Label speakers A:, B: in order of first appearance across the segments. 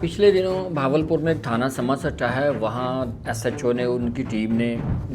A: पिछले दिनों भावलपुर में एक थाना समझ सटा है, वहाँ एसएचओ ने उनकी टीम ने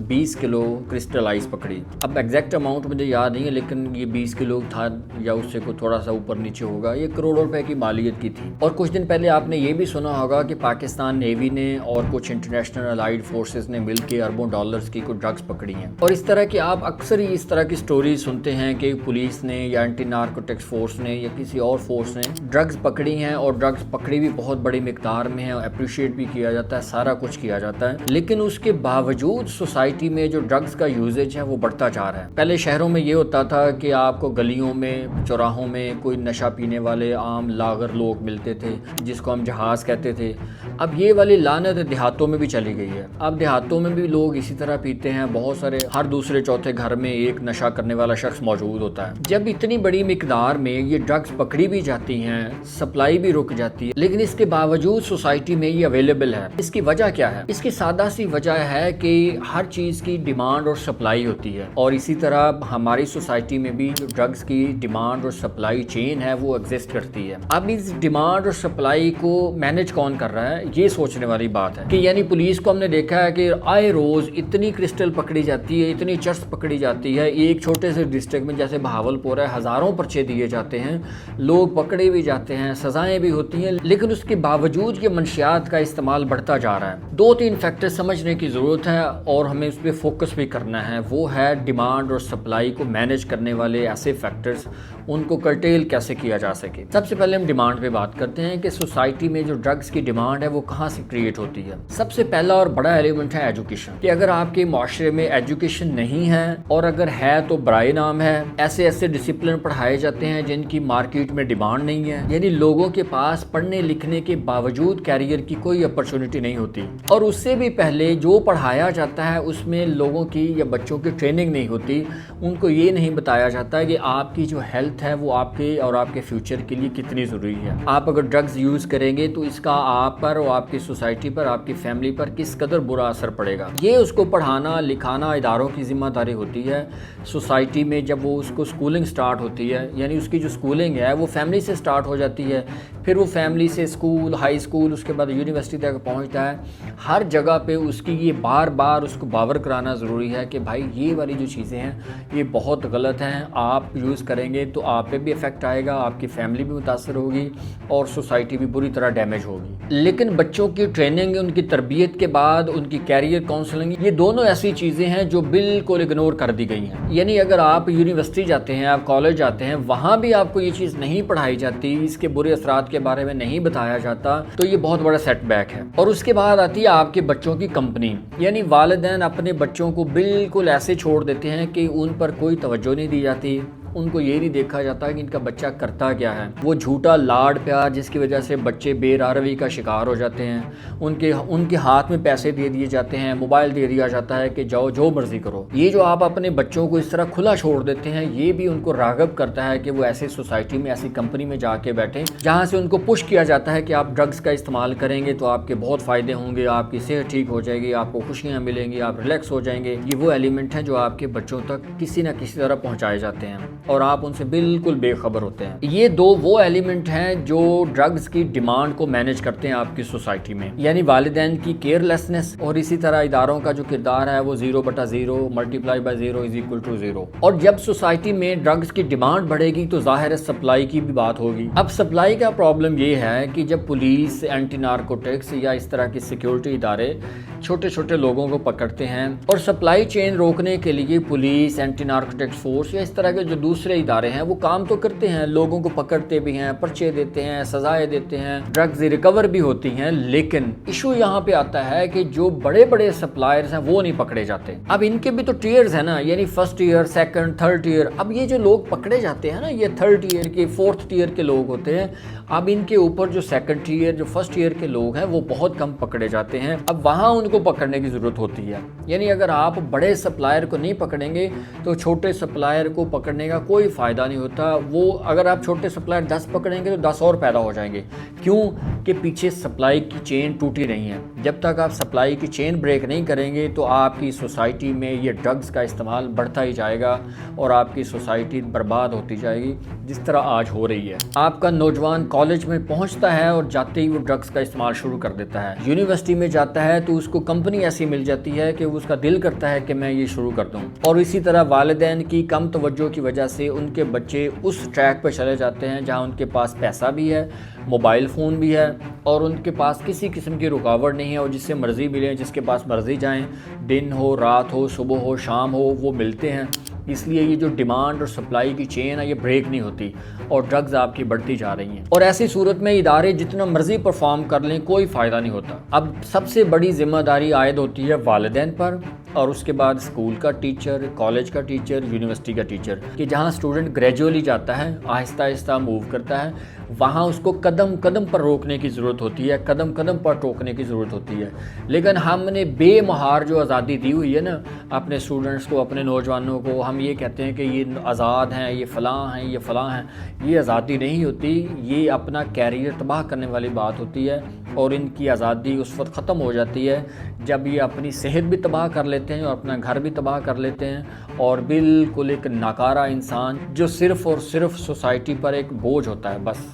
A: 20 किलो क्रिस्टल आइस पकड़ी। अब एग्जैक्ट अमाउंट मुझे याद नहीं है, लेकिन ये 20 किलो था या उससे को थोड़ा सा ऊपर नीचे होगा। ये करोड़ों रुपए की मालियत की थी। और कुछ दिन पहले आपने ये भी सुना होगा कि पाकिस्तान नेवी ने और कुछ इंटरनेशनल अलाइड फोर्सेस ने मिलकर अरबों डॉलर्स की कुछ ड्रग्स पकड़ी हैं। और इस तरह की आप अक्सर ही इस तरह की स्टोरी सुनते हैं कि पुलिस ने या एंटी नार्कोटिक्स फोर्स ने या किसी और फोर्स ने ड्रग्स पकड़ी हैं, और ड्रग्स पकड़ी भी बहुत बड़ी मिकदार में है, अप्रिशिएट भी किया जाता है, सारा कुछ किया जाता है। लेकिन उसके बावजूद सोसाइटी में जो ड्रग्स का यूजेज है वो बढ़ता जा रहा है। पहले शहरों में ये होता था कि आपको गलियों में, चौराहों में कोई नशा पीने वाले आम लागर लोग मिलते थे, जिसको हम जहाज कहते थे। अब ये वाली लानत देहातों में भी चली गई है। अब देहातों में भी लोग इसी तरह पीते हैं। बहुत सारे, हर दूसरे चौथे घर में एक नशा करने वाला शख्स मौजूद होता है। जब इतनी बड़ी मिकदार में ये ड्रग्स पकड़ी भी जाती हैं, सप्लाई भी रुक जाती है, लेकिन इसके बावजूद सोसाइटी में ये अवेलेबल है। इसकी वजह क्या है? इसकी सादा सी वजह है कि हर चीज की डिमांड और सप्लाई होती है, और इसी तरह हमारी सोसाइटी में भी जो ड्रग्स की डिमांड और सप्लाई चेन है वो एग्जिस्ट करती है। अब इस डिमांड और सप्लाई को मैनेज कौन कर रहा है, ये सोचने वाली बात है। कि यानी पुलिस को हमने देखा है कि आए रोज इतनी क्रिस्टल पकड़ी जाती है, इतनी चर्स पकड़ी जाती है। एक छोटे से डिस्ट्रिक्ट में जैसे भावलपुर है, हजारों पर्चे दिए जाते हैं, लोग पकड़े भी जाते हैं, सजाएं भी होती हैं, लेकिन उसके बावजूद ये मंशियात का इस्तेमाल बढ़ता जा रहा है। 2-3 फैक्टर समझने की ज़रूरत है और हमें उस पर फोकस भी करना है। वो है डिमांड और सप्लाई को मैनेज करने वाले ऐसे फैक्टर्स, उनको कर्टेल कैसे किया जा सके। सबसे पहले हम डिमांड पे बात करते हैं कि सोसाइटी में जो ड्रग्स की डिमांड है वो कहाँ से क्रिएट होती है। सबसे पहला और बड़ा एलिमेंट है एजुकेशन। कि अगर आपके माशरे में एजुकेशन नहीं है, और अगर है तो बराए नाम है, ऐसे ऐसे डिसिप्लिन पढ़ाए जाते हैं जिनकी मार्केट में डिमांड नहीं है, यानी लोगों के पास पढ़ने लिखने के बावजूद कैरियर की कोई अपॉर्चुनिटी नहीं होती। और उससे भी पहले जो पढ़ाया जाता है उसमें लोगों की या बच्चों की ट्रेनिंग नहीं होती। उनको ये नहीं बताया जाता है कि आपकी जो हेल्थ है वो आपके और आपके फ्यूचर के लिए कितनी ज़रूरी है। आप अगर ड्रग्स यूज़ करेंगे तो इसका आप पर और आपकी सोसाइटी पर, आपकी फैमिली पर किस कदर बुरा असर पड़ेगा, ये उसको पढ़ाना लिखाना इदारों की जिम्मेदारी होती है। सोसाइटी में जब वो उसको स्कूलिंग स्टार्ट होती है, यानी उसकी जो स्कूलिंग है वो फैमिली से स्टार्ट हो जाती है, फिर वो फैमिली से स्कूल, हाई स्कूल, उसके बाद यूनिवर्सिटी तक पहुंचता है। हर जगह पे उसकी ये बार बार उसको बावर कराना ज़रूरी है कि भाई ये वाली जो चीज़ें हैं ये बहुत गलत हैं, आप यूज़ करेंगे तो आप पे भी इफ़ेक्ट आएगा, आपकी फैमिली भी मुतासर होगी और सोसाइटी भी बुरी तरह डैमेज होगी। लेकिन बच्चों की ट्रेनिंग, उनकी तरबियत के बाद उनकी कैरियर काउंसलिंग, ये दोनों ऐसी चीज़ें हैं जो बिल्कुल इग्नोर कर दी गई हैं। यानी अगर आप यूनिवर्सिटी जाते हैं, आप कॉलेज जाते हैं, वहाँ भी आपको ये चीज़ नहीं पढ़ाई जाती, इसके बुरे असरात के बारे में नहीं बताया जाता, तो ये बहुत बड़ा सेटबैक है। और उसके बाद आती है आपके बच्चों की कंपनी। यानी वालिदैन अपने बच्चों को बिल्कुल ऐसे छोड़ देते हैं कि उन पर कोई तवज्जो नहीं दी जाती। उनको ये नहीं देखा जाता कि इनका बच्चा करता क्या है। वो झूठा लाड प्यार जिसकी वजह से बच्चे बेरारवी का शिकार हो जाते हैं। उनके हाथ में पैसे दे दिए जाते हैं, मोबाइल दे दिया जाता है कि जाओ जो मर्जी करो। ये जो आप अपने बच्चों को इस तरह खुला छोड़ देते हैं, ये भी उनको राग़ब करता है कि वो ऐसी सोसाइटी में, ऐसी कंपनी में जाके बैठे जहाँ से उनको पुश किया जाता है कि आप ड्रग्स का इस्तेमाल करेंगे तो आपके बहुत फ़ायदे होंगे, आपकी सेहत ठीक हो जाएगी, आपको खुशियाँ मिलेंगी, आप रिलैक्स हो जाएंगे। ये वो एलिमेंट हैं जो आपके बच्चों तक किसी न किसी तरह पहुँचाए जाते हैं और आप उनसे बिल्कुल बेखबर होते हैं। ये दो वो एलिमेंट हैं जो ड्रग्स की डिमांड को मैनेज करते हैं आपकी सोसाइटी में। यानी वालिदैन की केयरलेसनेस और इसी तरह इदारों का जो किरदार है वो 0/0 मल्टीप्लाई बाय 0 = 0। और जब सोसाइटी में ड्रग्स की डिमांड बढ़ेगी तो जाहिर है सप्लाई की भी बात होगी। अब सप्लाई का प्रॉब्लम ये है कि जब पुलिस, एंटी नार्कोटिक्स या इस तरह के सिक्योरिटी इदारे छोटे छोटे लोगों को पकड़ते हैं, और सप्लाई चेन रोकने के लिए पुलिस, एंटी नार्कोटिक्स फोर्स या इस तरह के जो दूसरे इदारे हैं वो काम तो करते हैं, लोगों को पकड़ते भी हैं, पर्चे देते हैं, सजाएं देते हैं, ड्रग्स रिकवर भी होती हैं। लेकिन इशू यहाँ पे आता है कि जो बड़े बड़े सप्लायर्स हैं वो नहीं पकड़े जाते। अब इनके भी तो टीयर्स हैं ना, यानी first year, second, third year. अब ये जो लोग पकड़े जाते हैं ना, ये थर्ड ईयर के, फोर्थ ईयर के लोग होते हैं। अब इनके ऊपर जो सेकंड ईयर, जो फर्स्ट ईयर के लोग हैं वो बहुत कम पकड़े जाते हैं। अब वहाँ उनको पकड़ने की जरूरत होती है। यानी अगर आप बड़े सप्लायर को नहीं पकड़ेंगे तो छोटे सप्लायर को पकड़ने का کوئی فائدہ نہیں ہوتا. وہ اگر آپ چھوٹے سپلائر 10 پکڑیں گے تو 10 اور پیدا ہو جائیں گے. کیوں کہ پیچھے سپلائی کی چین ٹوٹی نہیں ہے. جب تک آپ سپلائی کی چین بریک نہیں کریں گے تو آپ کی سوسائٹی میں یہ ڈرگز کا استعمال بڑھتا ہی جائے گا اور آپ کی سوسائٹی برباد ہوتی جائے گی جس طرح آج ہو رہی ہے. آپ کا نوجوان کالج میں پہنچتا ہے اور جاتے ہی وہ ڈرگز کا استعمال شروع کر دیتا ہے. یونیورسٹی میں جاتا ہے تو اس کو کمپنی ایسی مل جاتی ہے کہ اس کا دل کرتا ہے کہ میں یہ شروع کر دوں. اور اسی طرح والدین کی کم توجہ کی وجہ سے ان کے بچے اس ٹریک پہ چلے جاتے ہیں جہاں ان کے پاس پیسہ بھی ہے, موبائل فون بھی ہے اور ان کے پاس کسی قسم کی رکاوٹ نہیں ہے اور جس سے مرضی ملیں, جس کے پاس مرضی جائیں, دن ہو, رات ہو, صبح ہو, شام ہو, وہ ملتے ہیں. اس لیے یہ جو ڈیمانڈ اور سپلائی کی چین ہے یہ بریک نہیں ہوتی اور ڈرگز آپ کی بڑھتی جا رہی ہیں. اور ایسی صورت میں ادارے جتنا مرضی پرفارم کر لیں کوئی فائدہ نہیں ہوتا. اب سب سے بڑی ذمہ داری عائد ہوتی ہے والدین پر اور اس کے بعد اسکول کا ٹیچر, کالج کا ٹیچر, یونیورسٹی کا ٹیچر, کہ جہاں اسٹوڈنٹ گریجولی جاتا ہے, آہستہ آہستہ موو کرتا ہے, وہاں اس کو قدم قدم پر روکنے کی ضرورت ہوتی ہے, قدم قدم پر ٹوکنے کی ضرورت ہوتی ہے. لیکن ہم نے بے مہار جو آزادی دی ہوئی ہے نا اپنے اسٹوڈنٹس کو, اپنے نوجوانوں کو, ہم یہ کہتے ہیں کہ یہ آزاد ہیں, یہ فلاں ہیں, یہ فلاں ہیں. یہ آزادی نہیں ہوتی, یہ اپنا کیریئر تباہ کرنے والی بات ہوتی ہے. اور ان کی آزادی اس وقت ختم ہو جاتی ہے جب یہ اپنی صحت بھی تباہ کر لیتے ہیں اور اپنا گھر بھی تباہ کر لیتے ہیں اور بالکل ایک ناکارہ انسان جو صرف اور صرف سوسائٹی پر ایک بوجھ ہوتا ہے بس.